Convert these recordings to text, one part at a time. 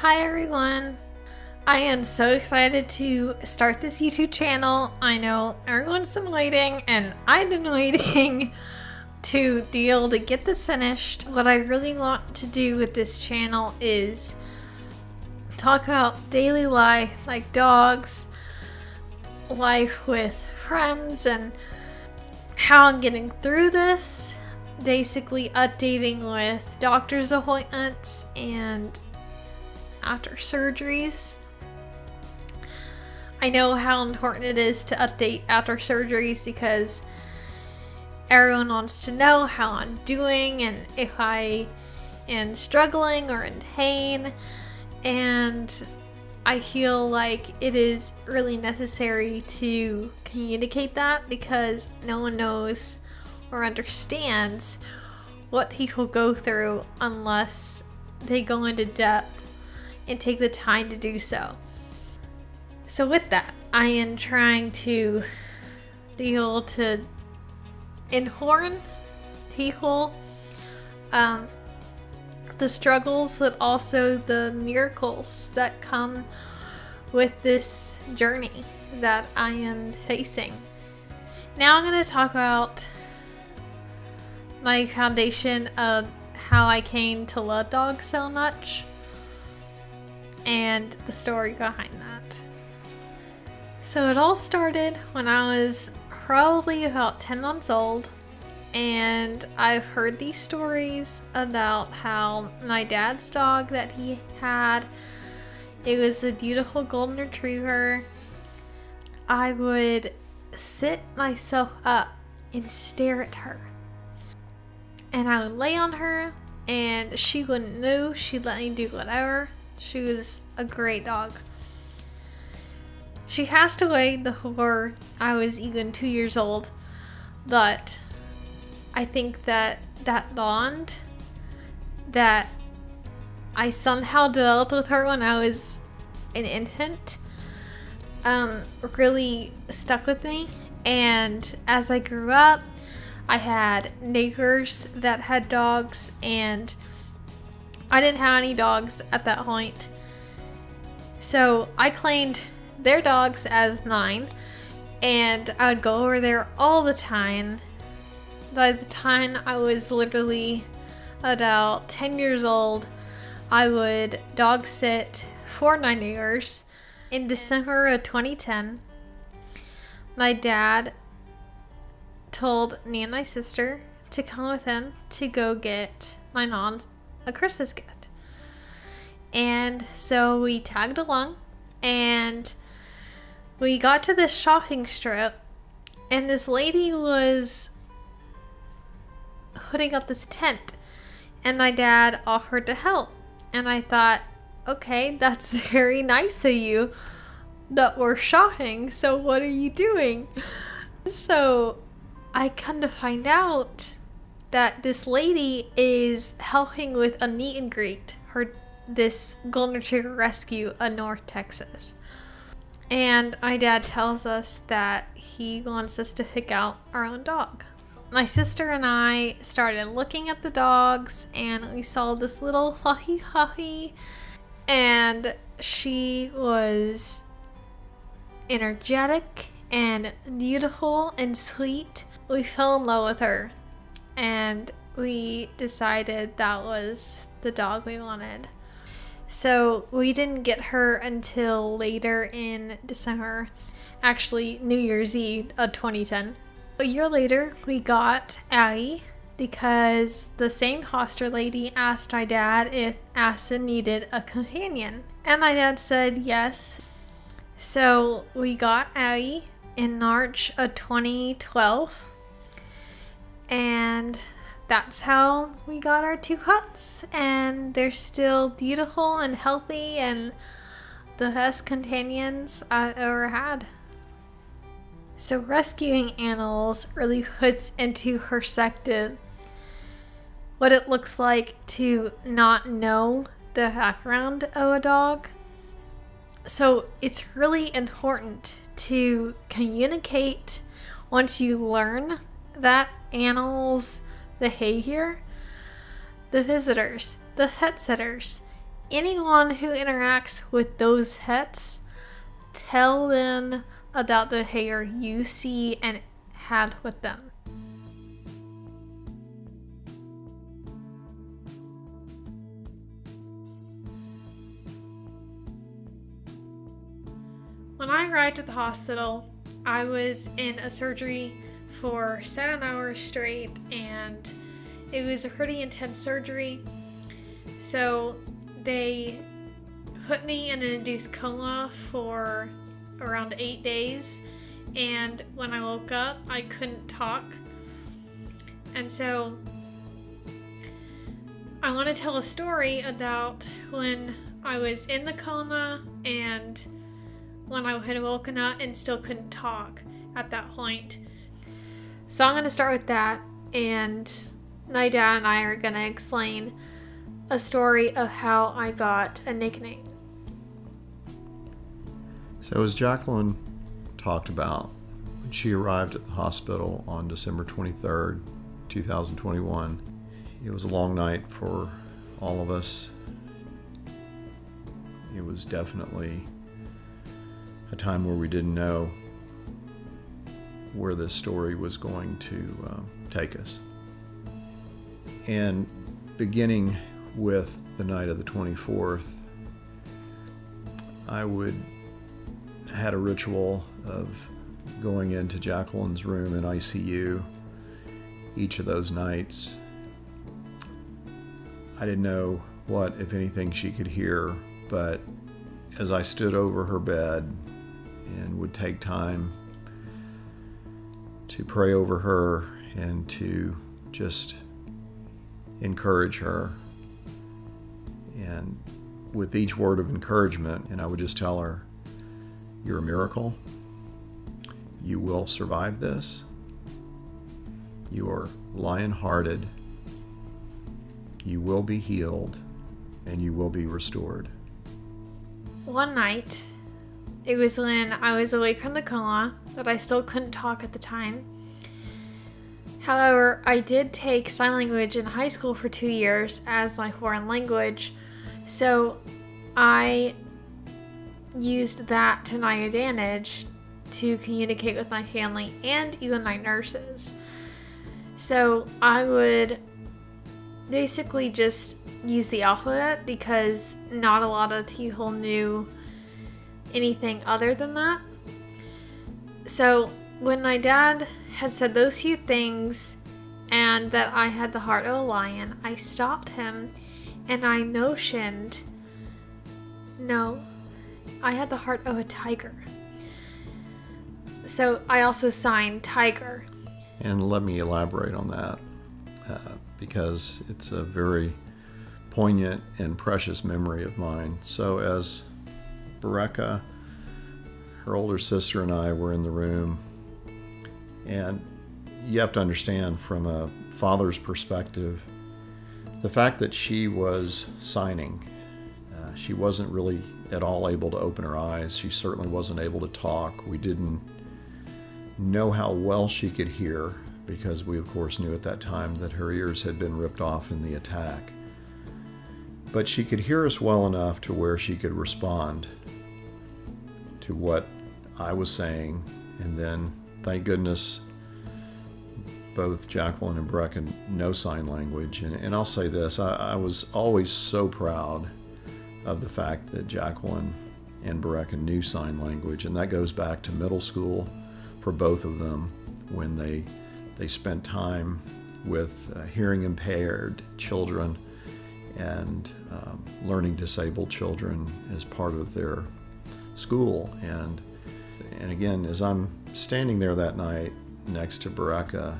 Hi everyone! I am so excited to start this YouTube channel. I know everyone's been waiting and I've been waiting to be able to get this finished. What I really want to do with this channel is talk about daily life, like dogs, life with friends, and how I'm getting through this. Basically updating with doctor's appointments and after surgeries. I know how important it is to update after surgeries because everyone wants to know how I'm doing and if I am struggling or in pain, and I feel like it is really necessary to communicate that because no one knows or understands what people go through unless they go into depth and take the time to do so. So with that, I am trying to be able to inform people the struggles, but also the miracles that come with this journey that I am facing. Now I'm going to talk about my foundation of how I came to love dogs so much and the story behind that. So it all started when I was probably about 10 months old, and I've heard these stories about how my dad's dog that he had, it was a beautiful golden retriever. I would sit myself up and stare at her, and I would lay on her and she wouldn't move. She'd let me do whatever. She was a great dog. She passed away before I was even 2 years old, but I think that that bond that I somehow developed with her when I was an infant really stuck with me. And as I grew up, I had neighbors that had dogs, and I didn't have any dogs at that point. So I claimed their dogs as mine, and I would go over there all the time. By the time I was literally about 10 years old, I would dog sit for my neighbors. In December of 2010, my dad told me and my sister to come with him to go get my mom a Christmas gift. And so we tagged along, and we got to this shopping strip, and this lady was putting up this tent, and my dad offered to help. And I thought, okay, that's very nice of you that we're shopping, so what are you doing? So I come to find out that this lady is helping with a meet and greet for this golden retriever rescue in North Texas. And my dad tells us that he wants us to pick out our own dog. My sister and I started looking at the dogs, and we saw this little huffy, and she was energetic and beautiful and sweet. We fell in love with her, and we decided that was the dog we wanted. So we didn't get her until later in December, actually New Year's Eve of 2010. A year later, we got Abby because the same foster lady asked my dad if Aston needed a companion, and my dad said yes. So we got Abby in March of 2012, and that's how we got our two pups, and they're still beautiful and healthy and the best companions I've ever had. So rescuing animals really puts into perspective what it looks like to not know the background of a dog. So it's really important to communicate once you learn that animal's behavior, the visitors, the pet sitters, anyone who interacts with those pets, tell them about the behavior you see and had with them. When I arrived at the hospital, I was in a surgery for 7 hours straight, and it was a pretty intense surgery. So they put me in an induced coma for around 8 days, and when I woke up, I couldn't talk. And so I want to tell a story about when I was in the coma and when I had woken up and still couldn't talk at that point. So I'm going to start with that, and my dad and I are going to explain a story of how I got a nickname. So as Jacqueline talked about, when she arrived at the hospital on December 23rd, 2021, it was a long night for all of us. It was definitely a time where we didn't know where this story was going to take us. And beginning with the night of the 24th, I had a ritual of going into Jacqueline's room in ICU each of those nights. I didn't know what, if anything, she could hear, but as I stood over her bed and would take time to pray over her and to just encourage her, and with each word of encouragement, and I would just tell her, "You're a miracle. You will survive this. You are lion-hearted. You will be healed, and you will be restored." One night, it was when I was awake from the coma, but I still couldn't talk at the time. However, I did take sign language in high school for 2 years as my foreign language, so I used that to my advantage to communicate with my family and even my nurses. So I would basically just use the alphabet because not a lot of people knew anything other than that. So when my dad had said those few things and that I had the heart of a lion, I stopped him and I notioned, no, I had the heart of a tiger. So I also signed tiger. And let me elaborate on that because it's a very poignant and precious memory of mine. So as Bereka, her older sister, and I were in the room, and you have to understand from a father's perspective, the fact that she was signing, she wasn't really at all able to open her eyes. She certainly wasn't able to talk. We didn't know how well she could hear because we of course knew at that time that her ears had been ripped off in the attack. But she could hear us well enough to where she could respond to what I was saying, and then thank goodness both Jacqueline and Bereka know sign language. And I'll say this, I was always so proud of the fact that Jacqueline and Bereka knew sign language, and that goes back to middle school for both of them when they spent time with hearing impaired children and learning disabled children as part of their school. And again, as I'm standing there that night next to Bereka,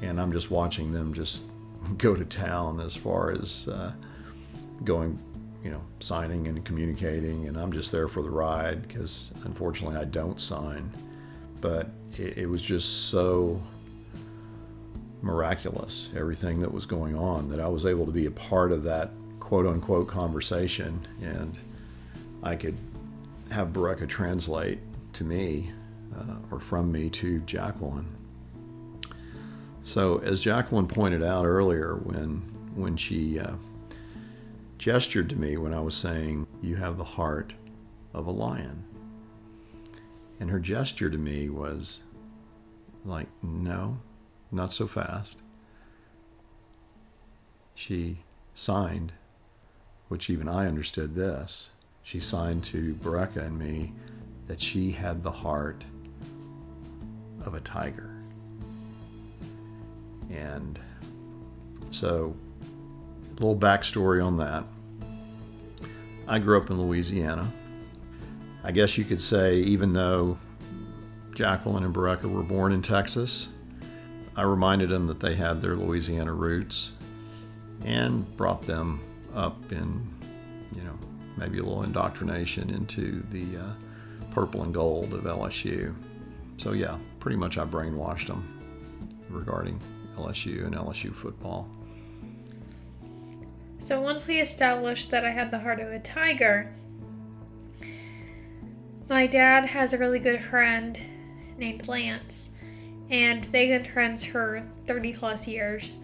and I'm just watching them just go to town as far as going, signing and communicating, and I'm just there for the ride because unfortunately I don't sign. But it was just so miraculous, everything that was going on, that I was able to be a part of that quote-unquote conversation, and I could have Bereka translate to me or from me to Jacqueline. So as Jacqueline pointed out earlier, when she gestured to me when I was saying, "You have the heart of a lion." And her gesture to me was like, "No, not so fast." She signed, which even I understood this. She signed to Bereka and me that she had the heart of a tiger. And so, a little backstory on that. I grew up in Louisiana. I guess you could say, even though Jacqueline and Bereka were born in Texas, I reminded them that they had their Louisiana roots and brought them up in, maybe a little indoctrination into the purple and gold of LSU. So yeah, pretty much I brainwashed them regarding LSU and LSU football. So once we established that I had the heart of a tiger, my dad has a really good friend named Lance, and they've been friends for 30 plus years.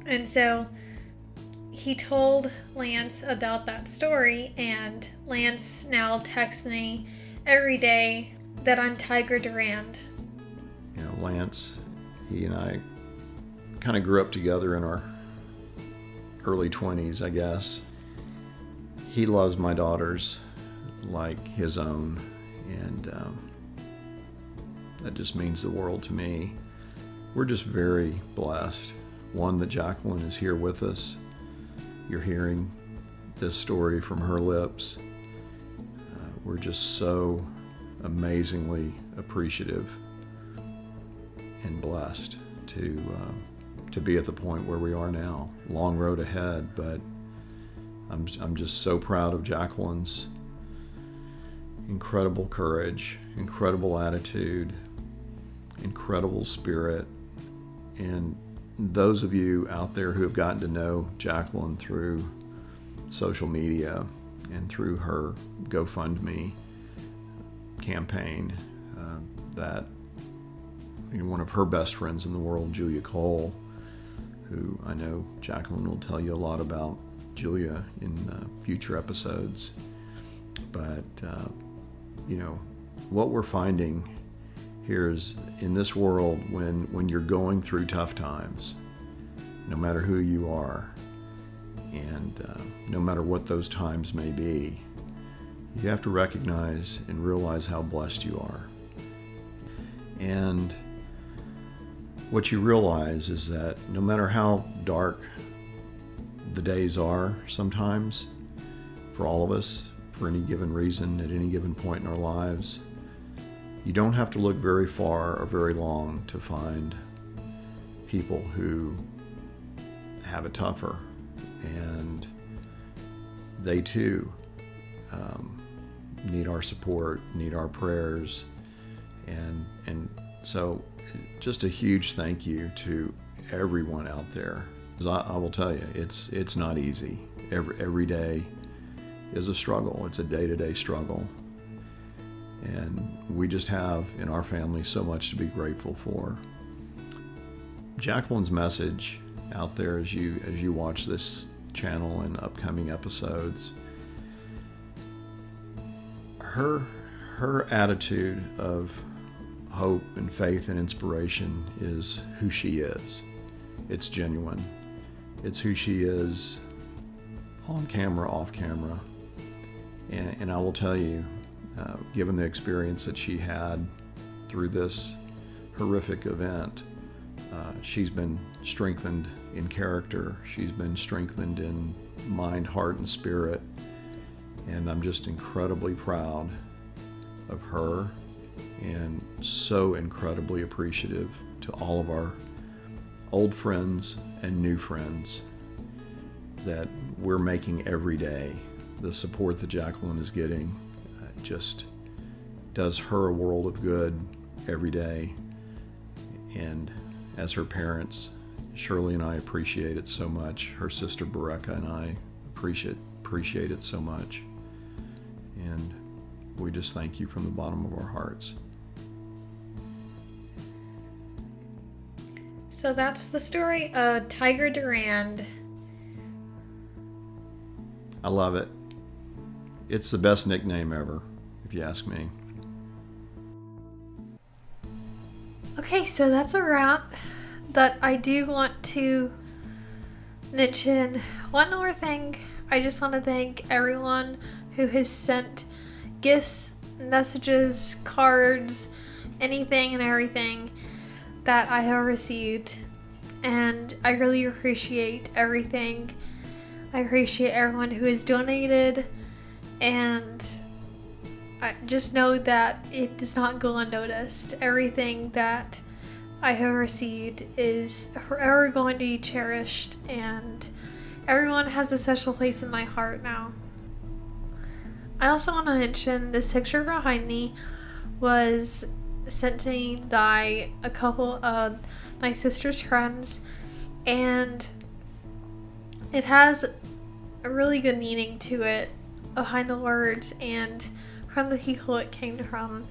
And so he told Lance about that story, and Lance now texts me every day that I'm Tiger Durand. Lance, he and I kind of grew up together in our early 20s, I guess. He loves my daughters like his own, and that just means the world to me. We're just very blessed. One, that Jacqueline is here with us. You're hearing this story from her lips. We're just so amazingly appreciative and blessed to be at the point where we are now. Long road ahead, but I'm just so proud of Jacqueline's incredible courage, incredible attitude, incredible spirit. And those of you out there who have gotten to know Jacqueline through social media and through her GoFundMe campaign, that one of her best friends in the world, Julia Cole, who I know Jacqueline will tell you a lot about Julia in future episodes. But, what we're finding here is, in this world, when you're going through tough times, no matter who you are, and no matter what those times may be, you have to recognize and realize how blessed you are. And what you realize is that no matter how dark the days are sometimes, for all of us, for any given reason, at any given point in our lives, you don't have to look very far or very long to find people who have it tougher, and they too need our support, need our prayers, and so just a huge thank you to everyone out there. I will tell you, it's not easy. Every day is a struggle. It's a day-to-day struggle. And we just have in our family so much to be grateful for. Jacqueline's message out there as you watch this channel and upcoming episodes, her attitude of hope and faith and inspiration is who she is. It's genuine. It's who she is on camera, off camera. And I will tell you, given the experience that she had through this horrific event, she's been strengthened in character. She's been strengthened in mind, heart, and spirit. And I'm just incredibly proud of her, and so incredibly appreciative to all of our old friends and new friends that we're making every day. The support that Jacqueline is getting just does her a world of good every day. And as her parents, Shirley and I appreciate it so much. Her sister Bereka and I appreciate it so much. And we just thank you from the bottom of our hearts. So that's the story of Tiger Durand. I love it. It's the best nickname ever, if you ask me. Okay, so that's a wrap. But I do want to mention one more thing. I just want to thank everyone who has sent gifts, messages, cards, anything and everything that I have received. And I really appreciate everything. I appreciate everyone who has donated, and I just know that it does not go unnoticed. Everything that I have received is forever going to be cherished, and everyone has a special place in my heart now. I also want to mention this picture behind me was sent to me by a couple of my sister's friends, and it has a really good meaning to it behind the words and from the people it came from.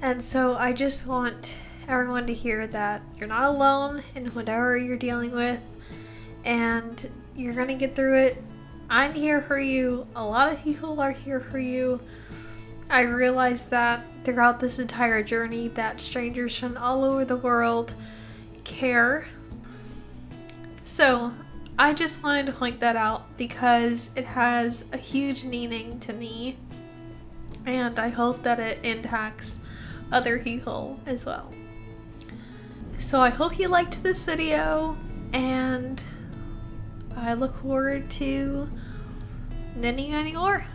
And so I just want everyone to hear that you're not alone in whatever you're dealing with, and you're gonna get through it. I'm here for you. A lot of people are here for you. I realized that throughout this entire journey that strangers from all over the world care. So I just wanted to point that out because it has a huge meaning to me, and I hope that it impacts other people as well. So I hope you liked this video, and I look forward to knitting any more.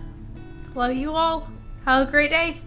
Love you all. Have a great day.